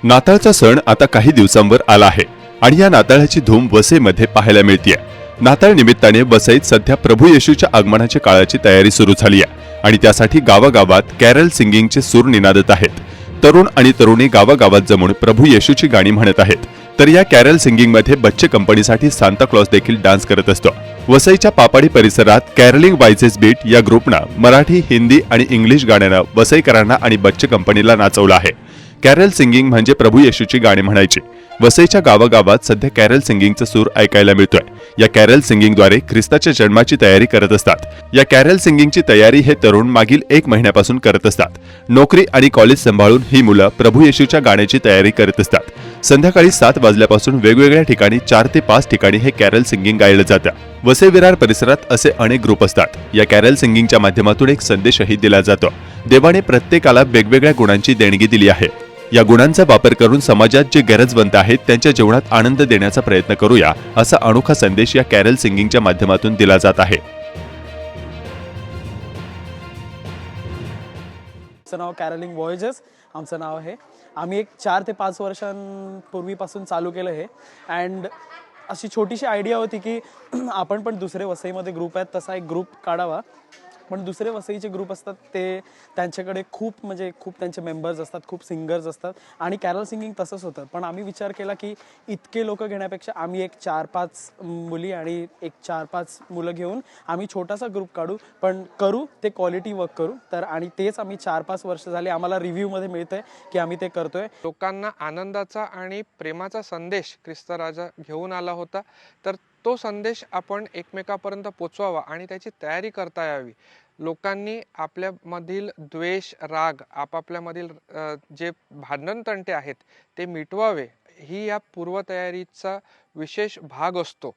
नाताळचा सण आता काही दिवसांवर आला आहे आणि या नाताळाची धूम वसईमध्ये पाहायला मिळतेय। नाताळ निमित्ताने वसईत सध्या प्रभू येशूच्या आगमनाच्या काळाची तयारी सुरू झाली आहे आणि त्यासाठी गावागावात कॅरल सिंगिंगचे सूर निनादत आहेत। तरुण आणि तरुणी गावागावात जमून प्रभू येशूची गाणी म्हणत आहेत। तर या कॅरल सिंगिंग मध्ये बच्चे कंपनीसाठी सांता क्लॉज देखील डान्स करत असतो। वसईच्या पापाडी परिसरात कॅरलिंग वाइसेस बीट या ग्रुपनं मराठी, हिंदी आणि इंग्लिश गाण्यांना वसईकरांना आणि बच्चे कंपनीला नाचवलं आहे। कॅरल सिंगिंग म्हणजे प्रभू येशूची गाणी म्हणायची। वसईच्या गावागावात सध्या कॅरल सिंगिंगचा सूर ऐकायला मिळतोय। या कॅरल सिंगिंगद्वारे ख्रिस्ताच्या जन्माची तयारी करत असतात। या कॅरल सिंगिंगची तयारी हे तरुण मागील 1 महिन्यापासून करत असतात। नोकरी आणि कॉलेज सांभाळून ही मुलं प्रभू येशूच्या गाण्याची तयारी करत असतात। संध्याकाळी 7 वाजल्यापासून वेगवेगळ्या ठिकाणी 4 ते 5 ठिकाणी हे कॅरल सिंगिंग गायलं जातं। वसई विरार परिसरात असे अनेक ग्रुप असतात। या कॅरल सिंगिंगच्या माध्यमातून एक संदेशही दिला जातो। देवाने प्रत्येकाला वेगवेगळ्या गुणांची देणगी दिली आहे। या गुणांचा वापर करून समाजात जे गरजवंत आहेत त्यांच्या जीवनात आनंद देण्याचा प्रयत्न करूया, असा अनोखा संदेश या कॅरल सिंगिंगच्या माध्यमातून दिला जात आहे। आमचं नाव कॅरलिंग व्हॉयजेस आमचं नाव आहे। आम्ही एक 4 ते 5 वर्षांपूर्वीपासून चालू केलं हे अँड अशी छोटीशी आयडिया होती की आपण पण दुसरे वसईमध्ये ग्रुप आहेत तसा एक ग्रुप काढावा। पण दुसरे वसईचे ग्रुप असतात ते त्यांच्याकडे खूप त्यांचे मेंबर्स असतात, खूप सिंगर्स असतात आणि कॅरल सिंगिंग तसंच होतं। पण आम्ही विचार केला की इतके लोक घेण्यापेक्षा आम्ही एक 4-5 मुली आणि एक 4-5 मुलं घेऊन आम्ही छोटासा ग्रुप काढू, पण करू ते क्वालिटी वर्क करू। तर आणि तेच आम्ही 4-5 वर्ष झाले आम्हाला रिव्ह्यूमध्ये मिळतंय की आम्ही ते करतोय। लोकांना आनंदाचा आणि प्रेमाचा संदेश ख्रिस्त राजा घेऊन आला होता, तर तो संदेश आपण एकमेकांपर्यंत पोचवावा आणि त्याची तयारी करता यावी। लोकांनी आपल्यामधील द्वेष, राग, आपापल्यामधील जे भांडण तंटे आहेत ते मिटवावे, ही या पूर्वतयारीचा विशेष भाग असतो।